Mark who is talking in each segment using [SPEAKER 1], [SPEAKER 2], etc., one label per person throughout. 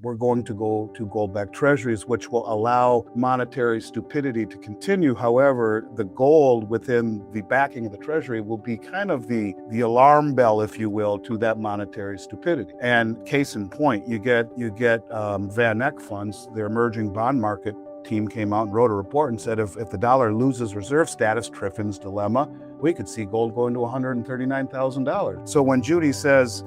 [SPEAKER 1] we're going to go to gold-backed treasuries, which will allow monetary stupidity to continue. However, the gold within the backing of the treasury will be kind of the alarm bell, if you will, to that monetary stupidity. And case in point, you get Van Eck funds, their emerging bond market team came out and wrote a report and said if the dollar loses reserve status, Triffin's dilemma, we could see gold going to $139,000. So when Judy says,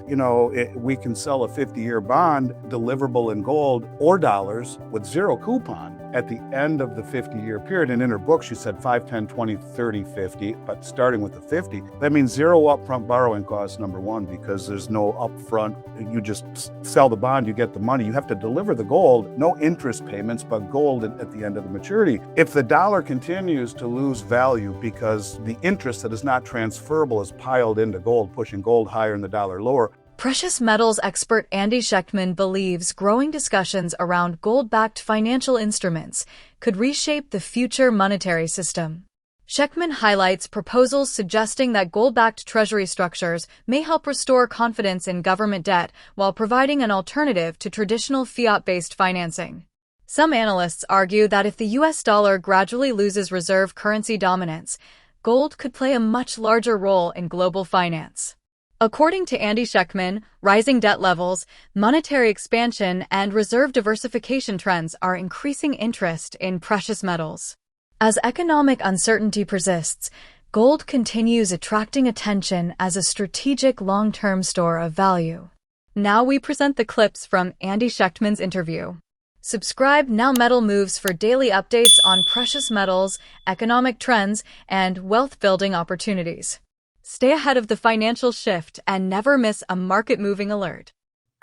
[SPEAKER 1] we can sell a 50-year bond deliverable in gold or dollars with zero coupon at the end of the 50-year period, and in her book she said 5, 10, 20, 30, 50, but starting with the 50, that means zero upfront borrowing costs, number one, because there's no upfront, you just sell the bond, you get the money, you have to deliver the gold, no interest payments, but gold at the end of the maturity. If the dollar continues to lose value because the interest that is not transferable is piled into gold, pushing gold higher and the dollar lower.
[SPEAKER 2] Precious metals expert Andy Shectman believes growing discussions around gold-backed financial instruments could reshape the future monetary system. Schectman highlights proposals suggesting that gold-backed treasury structures may help restore confidence in government debt while providing an alternative to traditional fiat-based financing. Some analysts argue that if the US dollar gradually loses reserve currency dominance, gold could play a much larger role in global finance. According to Andy Shectman, rising debt levels, monetary expansion, and reserve diversification trends are increasing interest in precious metals. As economic uncertainty persists, gold continues attracting attention as a strategic long-term store of value. Now we present the clips from Andy Shectman's interview. Subscribe now. Metal Moves for daily updates on precious metals, economic trends, and wealth-building opportunities. Stay ahead of the financial shift and never miss a market-moving alert.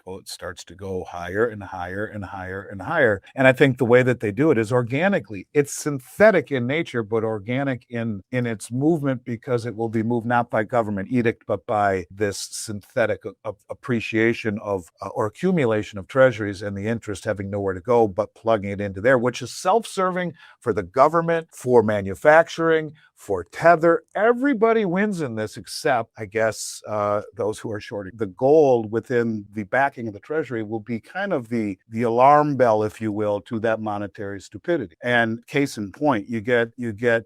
[SPEAKER 1] It starts to go higher and higher and higher and higher. And I think the way that they do it is organically. It's synthetic in nature, but organic in its movement, because it will be moved not by government edict, but by this synthetic appreciation of or accumulation of treasuries and the interest having nowhere to go but plugging it into there, which is self-serving for the government, for manufacturing, for tether. Everybody wins in this except, I guess, those who are shorting. The gold within the backing of the treasury will be kind of the alarm bell, if you will, to that monetary stupidity. And case in point, you get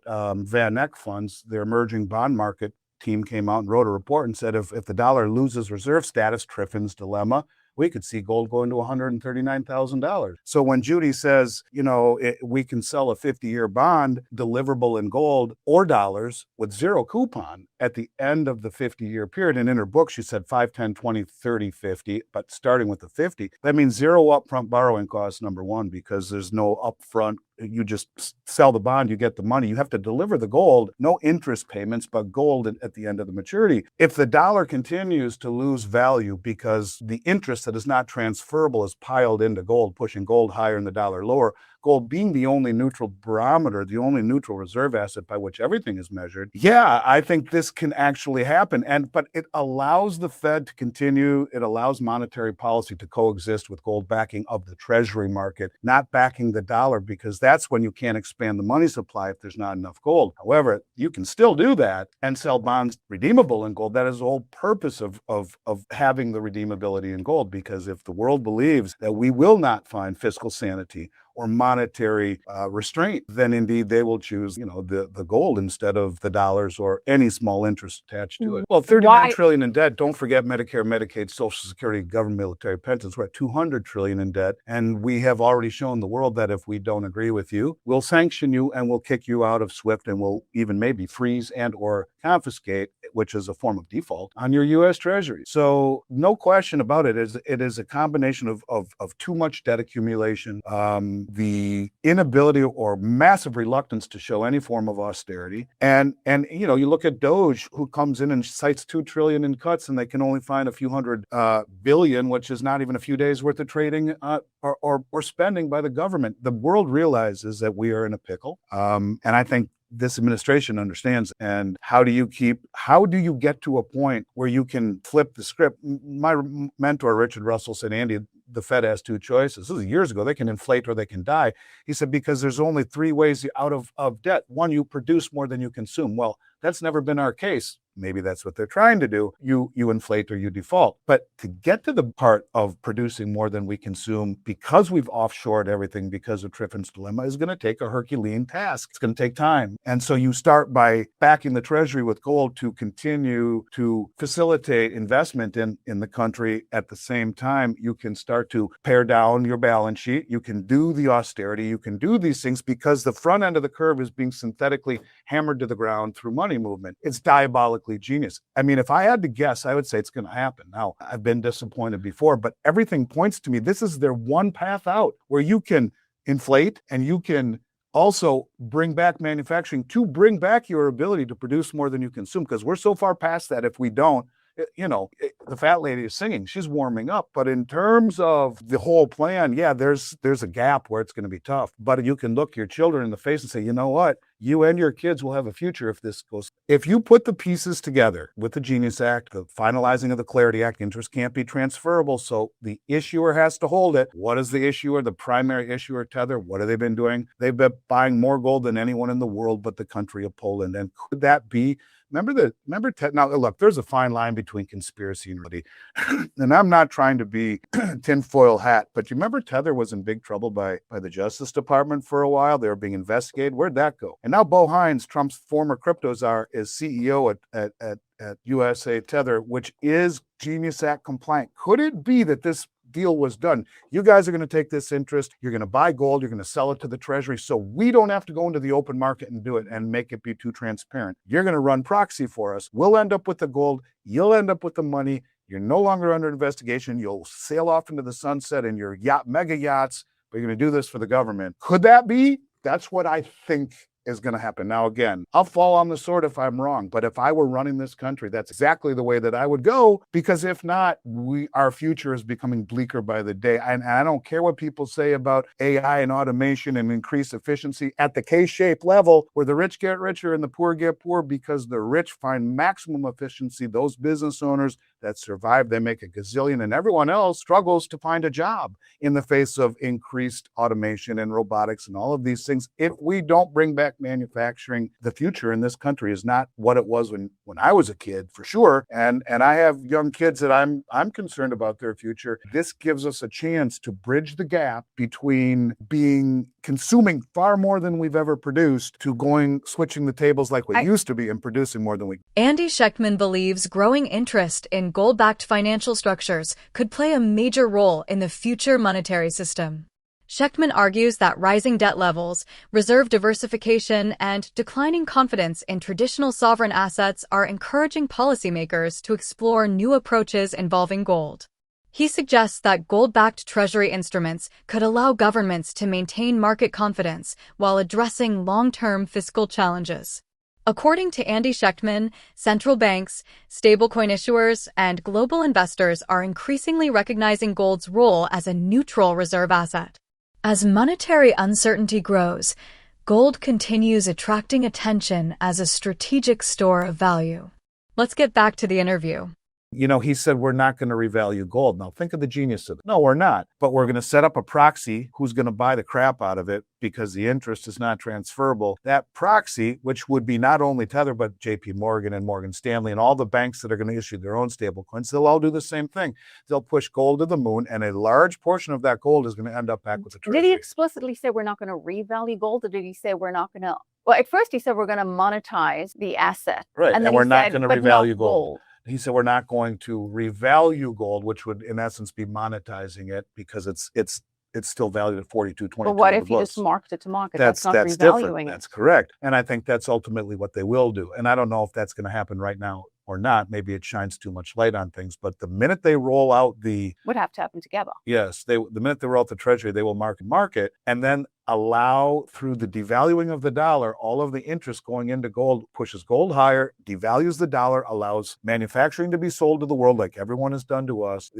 [SPEAKER 1] Van Eck funds, their emerging bond market team came out and wrote a report and said if the dollar loses reserve status, Triffin's dilemma, we could see gold going to $139,000. So when Judy says, we can sell a 50-year bond deliverable in gold or dollars with zero coupon at the end of the 50-year period, and in her book she said 5, 10, 20, 30, 50, but starting with the 50, that means zero upfront borrowing costs, number one, because there's no upfront, you just sell the bond, you get the money, you have to deliver the gold, no interest payments, but gold at the end of the maturity. If the dollar continues to lose value because the interest that is not transferable is piled into gold, pushing gold higher and the dollar lower, gold being the only neutral barometer, the only neutral reserve asset by which everything is measured, yeah, I think this can actually happen. But it allows the Fed to continue, it allows monetary policy to coexist with gold backing of the treasury market, not backing the dollar, because that's when you can't expand the money supply if there's not enough gold. However, you can still do that and sell bonds redeemable in gold. That is the whole purpose of having the redeemability in gold, because if the world believes that we will not find fiscal sanity or monetary restraint, then indeed they will choose, the gold instead of the dollars or any small interest attached to it. Well, 39 trillion in debt. Don't forget Medicare, Medicaid, Social Security, government, military pensions. We're at 200 trillion in debt, and we have already shown the world that if we don't agree with you, we'll sanction you and we'll kick you out of SWIFT, and we'll even maybe freeze and or confiscate, which is a form of default, on your U.S. Treasury. So no question about it. It is a combination of too much debt accumulation, the inability or massive reluctance to show any form of austerity. And you look at Doge, who comes in and cites 2 trillion in cuts, and they can only find a few hundred billion, which is not even a few days worth of trading or spending by the government. The world realizes that we are in a pickle. And I think this administration understands. And how do you get to a point where you can flip the script? My mentor, Richard Russell, said, Andy, the Fed has two choices. This is years ago. They can inflate or they can die. He said, because there's only three ways out of debt. One, you produce more than you consume. Well, That's never been our case. Maybe that's what they're trying to do. You inflate or you default. But to get to the part of producing more than we consume because we've offshored everything because of Triffin's dilemma is going to take a Herculean task. It's going to take time. And so you start by backing the Treasury with gold to continue to facilitate investment in the country. At the same time, you can start to pare down your balance sheet. You can do the austerity. You can do these things because the front end of the curve is being synthetically hammered to the ground through money movement. It's diabolically genius. I mean, if I had to guess, I would say it's going to happen. Now, I've been disappointed before, but everything points to me this is their one path out where you can inflate and you can also bring back manufacturing to bring back your ability to produce more than you consume, because we're so far past that. If we don't, the fat lady is singing, she's warming up. But in terms of the whole plan, yeah, there's a gap where it's going to be tough. But you can look your children in the face and say, you know what? You and your kids will have a future if this goes. If you put the pieces together with the Genius Act, the finalizing of the Clarity Act, interest can't be transferable, so the issuer has to hold it. What is the issuer, the primary issuer, Tether? What have they been doing? They've been buying more gold than anyone in the world but the country of Poland. And could that be? Remember now look, there's a fine line between conspiracy and reality. And I'm not trying to be tinfoil hat, but you remember Tether was in big trouble by the Justice Department for a while. They were being investigated. Where'd that go? And now Bo Hines, Trump's former crypto czar, is CEO at USA Tether, which is Genius Act compliant. Could it be that this deal was done? You guys are going to take this interest, you're going to buy gold, you're going to sell it to the Treasury, so we don't have to go into the open market and do it and make it be too transparent. You're going to run proxy for us. We'll end up with the gold, you'll end up with the money. You're no longer under investigation. You'll sail off into the sunset in your mega yachts, but you're going to do this for the government. Could that be? That's what I think is going to happen. Now, again, I'll fall on the sword if I'm wrong, but if I were running this country, that's exactly the way that I would go, because if not, our future is becoming bleaker by the day. And I don't care what people say about AI and automation and increased efficiency at the K-shaped level, where the rich get richer and the poor get poor, because the rich find maximum efficiency. Those business owners that survive, they make a gazillion, and everyone else struggles to find a job in the face of increased automation and robotics and all of these things. If we don't bring back manufacturing, the future in this country is not what it was when I was a kid, for sure. And I have young kids that I'm concerned about their future. This gives us a chance to bridge the gap between consuming far more than we've ever produced to switching the tables like we used to be and producing more than we.
[SPEAKER 2] Andy Shectman believes growing interest in gold-backed financial structures could play a major role in the future monetary system. Schectman argues that rising debt levels, reserve diversification, and declining confidence in traditional sovereign assets are encouraging policymakers to explore new approaches involving gold. He suggests that gold-backed Treasury instruments could allow governments to maintain market confidence while addressing long-term fiscal challenges. According to Andy Shectman, central banks, stablecoin issuers, and global investors are increasingly recognizing gold's role as a neutral reserve asset. As monetary uncertainty grows, gold continues attracting attention as a strategic store of value. Let's get back to the interview.
[SPEAKER 1] He said, we're not going to revalue gold. Now, think of the genius of it. No, we're not. But we're going to set up a proxy who's going to buy the crap out of it because the interest is not transferable. That proxy, which would be not only Tether, but JP Morgan and Morgan Stanley and all the banks that are going to issue their own stablecoins, they'll all do the same thing. They'll push gold to the moon, and a large portion of that gold is going to end up back with the Treasury.
[SPEAKER 3] Did he explicitly say we're not going to revalue gold, or did he say we're not going to? Well, at first he said we're going to monetize the asset.
[SPEAKER 1] Right, and we're not going to revalue gold.
[SPEAKER 3] gold.
[SPEAKER 1] He said we're not going to revalue gold, which would in essence be monetizing it because it's still valued at 42.22.
[SPEAKER 3] But what if you just marked it to market? That's not revaluing
[SPEAKER 1] different.
[SPEAKER 3] it.
[SPEAKER 1] That's correct. And I think that's ultimately what they will do. And I don't know if that's going to happen right now or not. Maybe it shines too much light on things. But the minute they roll out
[SPEAKER 3] would have to happen together.
[SPEAKER 1] Yes, the minute they roll out the Treasury, they will market, and then allow, through the devaluing of the dollar, all of the interest going into gold, pushes gold higher, devalues the dollar, allows manufacturing to be sold to the world like everyone has done to us,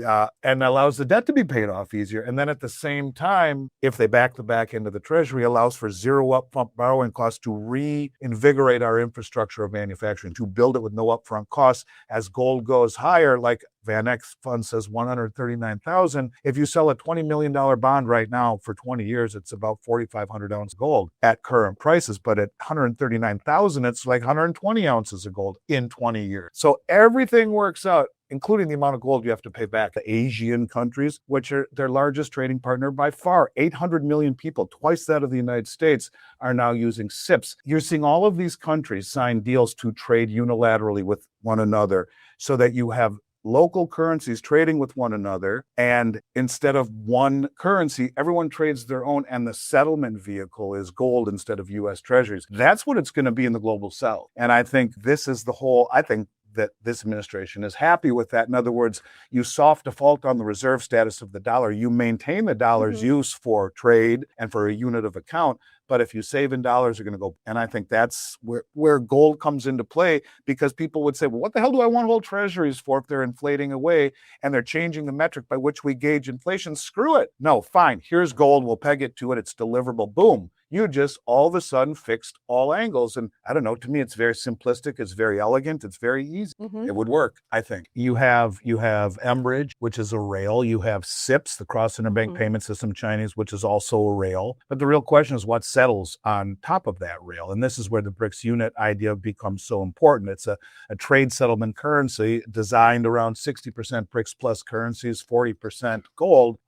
[SPEAKER 1] and allows the debt to be paid off easier. And then at the same time, if they back the back end of the Treasury, allows for zero upfront borrowing costs to reinvigorate our infrastructure of manufacturing, to build it with no upfront costs. As gold goes higher, like Van Eck's fund says 139,000. If you sell a $20 million bond right now for 20 years, it's about 4,500 ounces of gold at current prices. But at 139,000, it's like 120 ounces of gold in 20 years. So everything works out, including the amount of gold you have to pay back. The Asian countries, which are their largest trading partner by far, 800 million people, twice that of the United States, are now using SIPs. You're seeing all of these countries sign deals to trade unilaterally with one another so that you have local currencies trading with one another, and instead of one currency, everyone trades their own, and the settlement vehicle is gold instead of US Treasuries. That's what it's going to be in the global south. And I think I think that this administration is happy with that. In other words, you soft default on the reserve status of the dollar. You maintain the dollar's use for trade and for a unit of account. But if you save in dollars, you're going to go. And I think that's where gold comes into play, because people would say, well, what the hell do I want to hold treasuries for if they're inflating away and they're changing the metric by which we gauge inflation? Screw it. No, fine. Here's gold. We'll peg it to it. It's deliverable. Boom. You just all of a sudden fixed all angles. And I don't know, to me, it's very simplistic. It's very elegant. It's very easy. It would work, I think. You have Mbridge, which is a rail. You have SIPs, the cross interbank payment system Chinese, which is also a rail. But the real question is what settles on top of that rail. And this is where the BRICS unit idea becomes so important. It's a trade settlement currency designed around 60% BRICS plus currencies, 40% gold.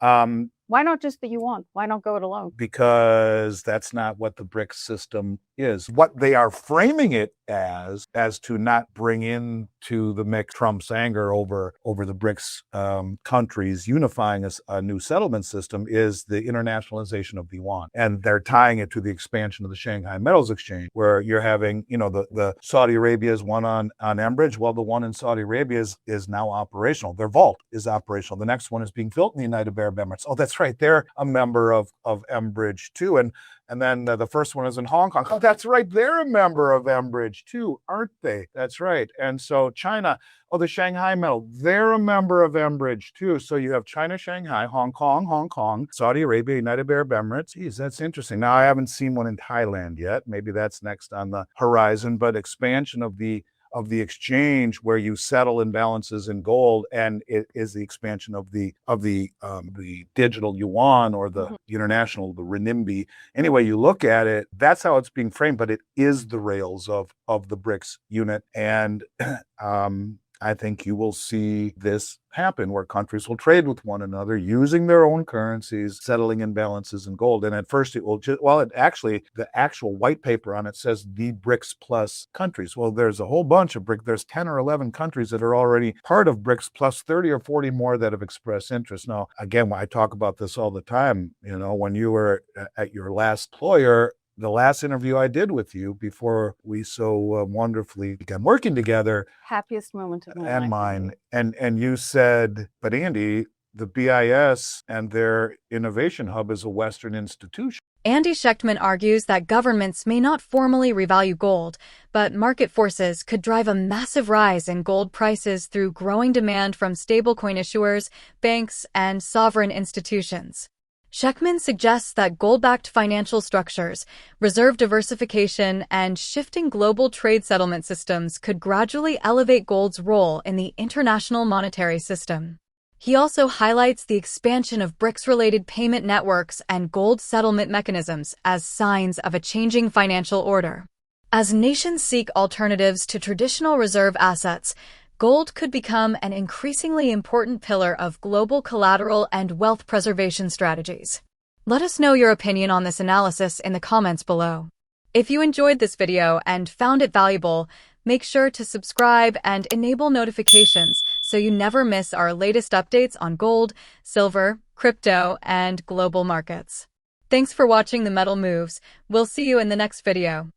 [SPEAKER 3] Why not just the yuan? Why not go it alone?
[SPEAKER 1] Because that's not what the BRICS system is. What they are framing it as to not bring into the mix Trump's anger over the BRICS countries unifying a new settlement system, is the internationalization of the yuan. And they're tying it to the expansion of the Shanghai Metals Exchange, where you're having, the Saudi Arabia's one on Mbridge. Well, the one in Saudi Arabia is now operational. Their vault is operational. The next one is being built in the United Arab Emirates. Oh, that's right. They're a member of Mbridge too. And then the first one is in Hong Kong. Oh, that's right. They're a member of Mbridge too, aren't they? That's right. And so China, the Shanghai Metal, they're a member of Mbridge too. So you have China, Shanghai, Hong Kong, Saudi Arabia, United Arab Emirates. Geez, that's interesting. Now, I haven't seen one in Thailand yet. Maybe that's next on the horizon, but expansion of the exchange where you settle imbalances in gold, and it is the expansion of the digital yuan, or the international, the renminbi. Anyway, you look at it, that's how it's being framed, but it is the rails of the BRICS unit. And I think you will see this happen, where countries will trade with one another using their own currencies, settling imbalances in gold. And at first it will the actual white paper on it says the BRICS plus countries. Well, there's a whole bunch of BRICS. There's 10 or 11 countries that are already part of BRICS, plus 30 or 40 more that have expressed interest. Now, again, I talk about this all the time. When you were at your last employer, the last interview I did with you before we so wonderfully began working together.
[SPEAKER 3] Happiest moment of my life.
[SPEAKER 1] And mine. And you said, but Andy, the BIS and their innovation hub is a Western institution.
[SPEAKER 2] Andy Shectman argues that governments may not formally revalue gold, but market forces could drive a massive rise in gold prices through growing demand from stablecoin issuers, banks, and sovereign institutions. Schectman suggests that gold-backed financial structures, reserve diversification, and shifting global trade settlement systems could gradually elevate gold's role in the international monetary system. He also highlights the expansion of BRICS-related payment networks and gold settlement mechanisms as signs of a changing financial order. As nations seek alternatives to traditional reserve assets, gold could become an increasingly important pillar of global collateral and wealth preservation strategies. Let us know your opinion on this analysis in the comments below. If you enjoyed this video and found it valuable, make sure to subscribe and enable notifications so you never miss our latest updates on gold, silver, crypto, and global markets. Thanks for watching The Metal Moves. We'll see you in the next video.